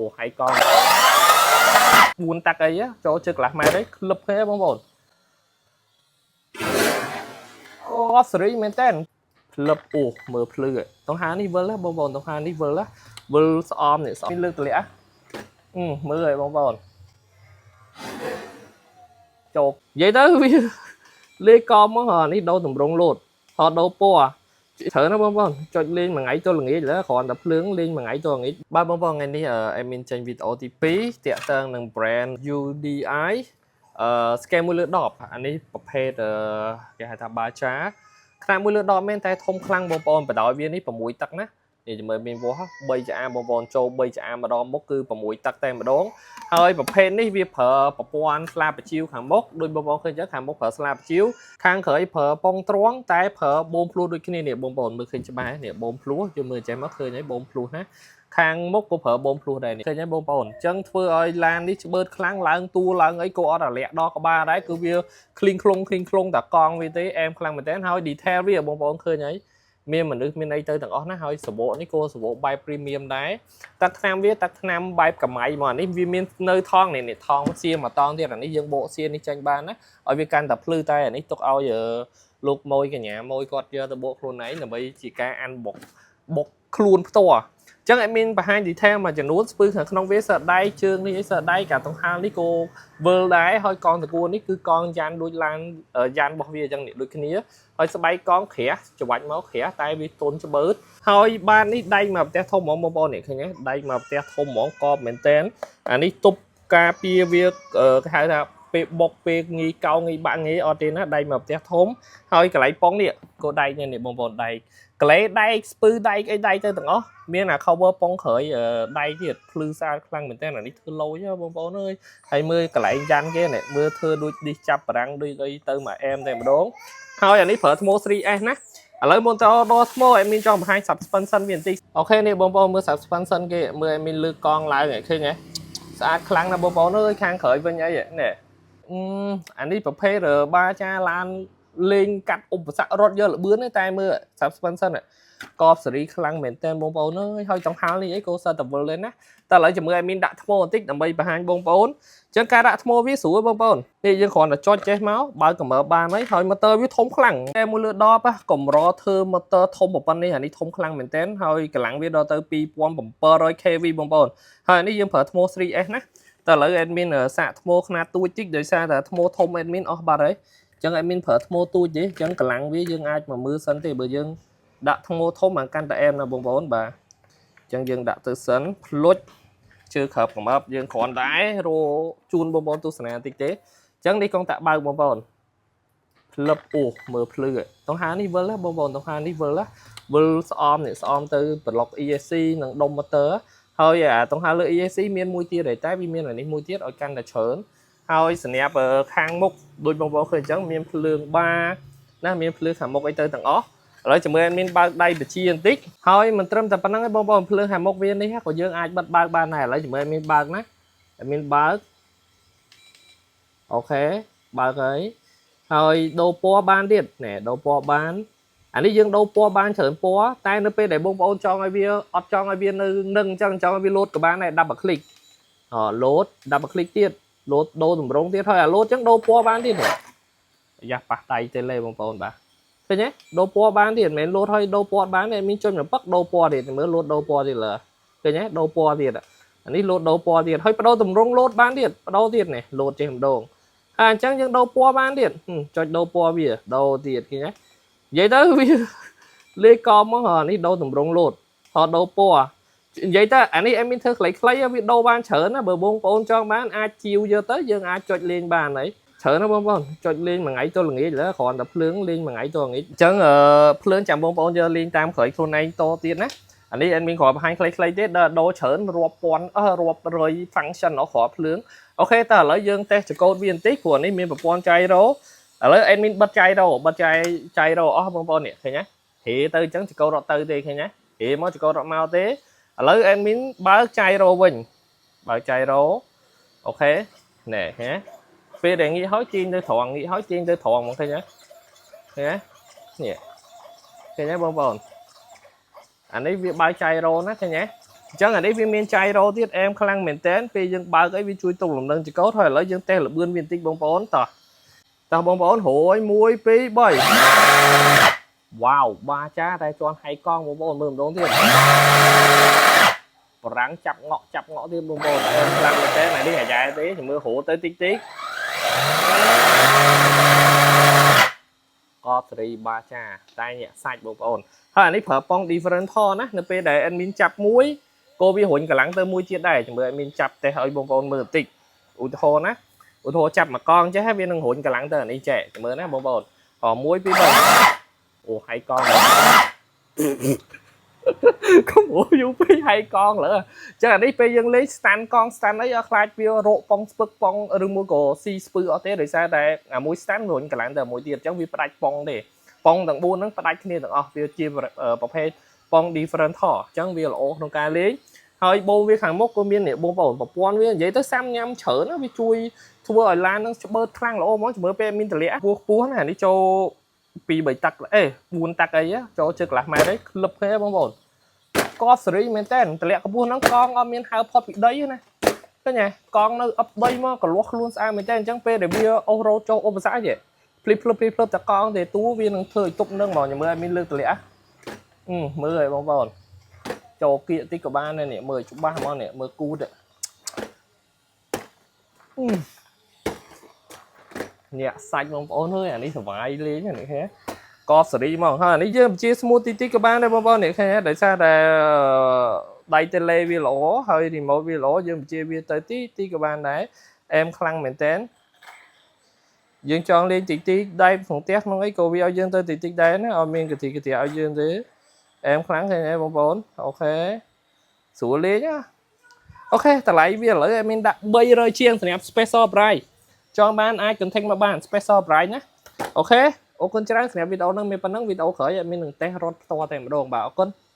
ồ hay con buôn tắc ấy á cho chơi lạc mày đấy lập thế bông bồn có sri men tên lập ồ mở phơi rồi tông hà ní vơ lá bông bồn tông hà ní vơ lá vơ om này xóm lư lẽ mưa rồi bông bồn chột vậy đó lê con món hòn ní đâu tầm rong lột họ đâu po thở nó bông bông cho lên mà ngáy tôi là nghĩ là còn tập lướng lên mà ngáy tôi nghĩ ba bông bông ngày ní em in tranh video OTP tiện tăng ng brand UDI scan មួយលើ10អានេះប្រភេទគេហៅថាបាចាខ្នាតមួយលើ10មែនតែធំខ្លាំងបងប្អូនបដោយវានេះ6ទឹកណានេះមើលមានវោះ3ចាបងប្អូនចូល3ចាម្ដងមុខគឺ6ទឹកតែម្ដងហើយប្រភេទនេះវាប្រើប្រព័ន្ធស្លាបបញ្ជីវខាងមុខដូចបងប្អូនឃើញចឹងខាងមុខប្រើស្លាបបញ្ជីវខាងក្រោយប្រើពងទ្រាំតែប្រើបូមភ្លោះដូចគ្នានេះបងប្អូនមើលឃើញច្បាស់នេះបូមភ្លោះជួយមើលចេះមកឃើញហើយបូមភ្លោះណាខាងមុខក៏ប្រើបូមភ្លោះដែរនេះឃើញហើយបងប្អូនអញ្ចឹងធ្វើឲ្យឡាននេះច្បឺតខ្លាំងឡើងតួឡើងអីក៏អត់អាលាក់ដល់ក្បាលដែរគឺវាឃ្លីងខ្លងតែកង់វាទេអែមខ្លាំងមែនតើហើយ detail វាបងប្អូនឃើញហើយមានមនុស្សមានអីទៅទាំងអស់ណាហើយសបកនេះក៏សបកបែប premium ដែរទឹកថ្នាំវាទឹកថ្នាំបែបកម្មៃមកនេះវាមាននៅថងនេះថងសៀមកតងទៀតអានេះយើងបកសៀនេះចាញ់បានណាឲ្យវាកាន់តែភ្លឺតែអានេះទុកឲ្យលោកម៉ួយកញ្ញាម៉ួយគាត់យកទៅបកខ្លួនឯងដើម្បីជាការអានបុកខ្លួនផ្ទាល់ចឹងអត់មានបង្ហាញ detail មួយចំនួនស្ពឺខាងក្នុងវាសដៃជើងនេះអីសដៃcảតង្ហាលនេះក៏វិលដែរហើយកងតកួននេះគឺកងយ៉ានដូចឡានយ៉ានរបស់វាអញ្ចឹងនេះដូចគ្នាហើយស្បែកកងក្រាស់ច្រវាច់មកក្រាស់តែវាទន់ច្បឺតហើយបាននេះដៃមកផ្ទះធំហ្មងបងប្អូននេះឃើញទេដៃមកផ្ទះធំហ្មងកបមែនតែនអានេះទប់ការពារវាគេហៅថាពេលបុកពេលងីកោងីបាក់ងីអត់ទេណាដៃមកផ្ទះធំហើយកន្លែងប៉ុងនេះក៏ដៃនេះបងប្អូនដៃកលេដៃស្ពឺដៃអីដៃទៅទាំងអស់មានអា cover ប៉ុងក្រោយដៃទៀតភ្លឺស្អាតខ្លាំងមែនតើអានេះធ្វើឡូចបងប្អូនអើយហើយមើលកន្លែងយ៉ាន់គេនេះមើលធ្វើដូចឌីសចាប់បារាំងដូចអីទៅមកអែមតែម្ដងហើយអានេះប្រើថ្ម 3S ណាឥឡូវមុនតដល់ថ្មអេមីនចង់បង្ហាញ suspension វាបន្តិចអូខេនេះបងប្អូនមើល suspension គេមើលអេមីនលើកកង់ឡើងឃើញទេស្អាតខ្លាំងណាស់បងប្អូនអើយខាងក្រោយវិញអីនេះអានេះប្រភេទបាចាឡានលេងកាត់ឧបសគ្គរត់យកលបឿនតែមើល suspension កបសេរីខ្លាំងមែនតើបងប្អូនអើយហើយចង្ហាល់នេះអីក៏សិតតែវិលដែរណាតែឥឡូវជាមួយអេមីនដាក់ថ្មបន្តិចដើម្បីបង្ហាញបងប្អូនអញ្ចឹងការដាក់ថ្មវាស្រួលបងប្អូននេះយើងគ្រាន់តែចុចចេះមកបើកម្រើបានហើយម៉ូទ័រវាធំខ្លាំងតែមួយលើ10កម្រធ្វើម៉ូទ័រធំប៉ុណ្ណេះអានេះធំខ្លាំងមែនតើហើយកម្លាំងវាដល់ទៅ 2700 kV បងប្អូនហើយនេះយើងប្រើថ្ម 3S ណាតែឥឡូវអេមីនសាកថ្មខ្នាតទូចតិចដោយសារតែថ្មធំអេមីនអស់បាត់ហើយអញ្ចឹងអេមីនប្រើថ្មទូចទេអញ្ចឹងកម្លាំងវាយើងអាចមកមើលសិនទេបើយើងដាក់ថ្មធំអាកាន់តែអែមណាបងប្អូនបាទអញ្ចឹងយើងដាក់ទៅសិនភ្លុចជើក្របកំបយើងគ្រាន់តែរោជូនបងប្អូនទស្សនាបន្តិចទេអញ្ចឹងនេះកងតាក់បើកបងប្អូនផ្លឹបអូមើលភ្លឺតង្ហានេះវិលបងប្អូនតង្ហានេះវិលស្អមនេះស្អមទៅប្លុក ESC និងដុំម៉ូទ័រហើយអាតង្ហាលើ ESC មានមួយទៀតតែវាមានអានេះមួយទៀតឲ្យកាន់តែច្រើនហើយសញ្ញាប់ខាងមុខដូចបងប្អូនឃើញអញ្ចឹងមានភ្លើងបាណាមានភ្លើងខាងមុខអីទៅទាំងអស់ឥឡូវជាមួយអេមីនបើកដៃបជាបន្តិចហើយមិនត្រឹមតែប៉ុណ្្នឹងទេបងប្អូនភ្លើងខាងមុខវានេះក៏យើងអាចបិទបើកបានដែរឥឡូវជាមួយអេមីនបើកណាអេមីនបើកអូខេបើកហើយដូរពណ៌បានទៀតណែដូរពណ៌បានអានេះយើងដូរពណ៌បានច្រើនពណ៌តែនៅពេលដែលបងប្អូនចង់ឲ្យវាអត់ចង់ឲ្យវានៅនឹងអញ្ចឹងចង់ឲ្យវាលោតក៏បានដែរ double click លោត double click ទៀតលោតដូរតម្រងទៀតហើយអាលោតអញ្ចឹងដូរពណ៌បានទៀតយ៉ាប៉ះដៃទៅលេបងប្អូនបាទឃើញទេដូរពណ៌បានទៀតមិនមែនលោតឲ្យដូរពណ៌បានទេមានចុចម្ពឹកដូរពណ៌ទៀតមើលលោតដូរពណ៌ទៀតលើឃើញទេដូរពណ៌ទៀតអានេះលោតដូរពណ៌ទៀតហើយបដូរតម្រងលោតបានទៀតបដូរទៀតនេះលោតចេះម្ដងហើយអញ្ចឹងយើងដូរពណ៌បានទៀតចុចដូរពណ៌វាដូរទៀតឃើញទេនិយាយទៅវាលេខកមកនេះដូរតម្រងលោតថតដូរពណ៌និយាយទៅអានេះអេមីនធ្វើខ្លីៗវាដូរបានច្រើនណាបើបងប្អូនចង់បានអាចជីវយកទៅយើងអាចចុចលេងបានហើយច្រើនណាបងប្អូនចុចលេងមួយថ្ងៃទល់ល្ងាចលើគ្រាន់តែភ្លើងលេងមួយថ្ងៃទល់ល្ងាចអញ្ចឹងភ្លើងចាំបងប្អូនយកលេងតាមក្រោយខ្លួនឯងតទៀតណាអានេះអេមីនគ្រាន់បង្ហាញខ្លីៗទេដូរច្រើនរាប់ពាន់រាប់រយ function របស់គ្រាប់ភ្លើងអូខេតើឥឡូវយើងតេស្តចកូតវាបន្តិចព្រោះនេះមានប្រព័ន្ធចៃរ៉ូឥឡូវអេមីនបិទចៃរ៉ូអស់បងប្អូននេះឃើញទេហេទៅអញ្ចឹងចកូតរត់ទៅទេឃើញទេហេមកចកូតរត់មកទេឥឡូវអេមីនបើកចៃរ៉ូវិញបើកចៃរ៉ូអូខេណែហេពេលដែលងាកហើយទាញទៅត្រង់ងាកហើយទាញទៅត្រង់ហ្មងឃើញទេឃើញទេនេះឃើញទេបងប្អូនអានេះវាបើកចៃរ៉ូណាឃើញទេ chẳng ở đây viên miền trai rồi tiết em khả năng mền tên vì dân bao cái vi chui tùng lồng nâng chỉ có thôi lấy dân tên là bươn viên tích bóng bóng tỏ tao bóng bóng hối muối phí bơi wow ba cha đây cho hay con bóng bóng mừng đón tiết rắn chập ngọ tiết bóng bóng em khả năng mền tên này đi ngày dài tí thì mưa hổ tới tích tích có 3 ba cha tay nhẹ sạch bóng bóng thôi anh ấy phở bóng different tho ná nó về để anh mình chập muối cô vi hồn cả lắng tới mũi chia đây chỉ mới mình chập tay hơi bông bông mưa tịch ủi thô ná ủi thô chập mà con chứ hết viên đừng hồn cả lắng tới này trẻ chỉ mới ná bông bông còn mũi bí bông ủa hay con có mũi vô phí hay con nữa chắc là đi bây giờ lấy stand con stand ấy ở khai video rộ bông spuk bông rừng mũi cổ si spuk ở thế rồi sao đây à mũi stand hồn cả lắng tới mũi tiền chẳng vì phải bông để bông tầng buôn nó phải kia tầng video chia bọc hết bông different thỏ chẳng vì là ô trong cái lấy hơi bông với hàng mốc của miền này bông bầu bọc quan với vậy tới xăm nhâm chở nó với chui thua ở lan nó bơ khang là ô món chỉ mới pe min lẽ búa này đi cho pi bảy tắc ê buồn tắc ấy á cho chơi là mai đấy lập thế bông bầu có sợi men tên lẽ có buồn nó con ở miền hai pot bị đấy này cái nhà con nó ấp đây mà còn lock luôn sao men tên chẳng pe để bia euro cho ôm xã vậy flip cho con để tú viên nó thời tục nâng màu nhà mưa miền lư lẽ mưa rồi bông bầu cho kia tích của ba này nè 10 chục ba món nè mưa cu đấy nhẹ sạch bông bông hơi anh đi thoải mái lấy này thế có xử lý mà ha này chứ chia smoothie tích của ba này bông bông này thế để sao để đây tele vi lỗ hơi thì mỗi vi lỗ chứ chia vi tới tí của ba đấy em khăn mền tén dương chọn lên tí đây phòng test nó ấy cô vi ao dương tới tí đấy nó ở miền cái thì ao dương thế em kháng thì em bông bông ok xử lý nhá ok ta lấy việc là mình đặt bây giờ chiên thì em special price cho bạn ai cần thêm mà bạn special price nhé ok ô con chơi thì video nâng mình phần nâng video khởi mình đừng té rót to thêm một đồ bảo con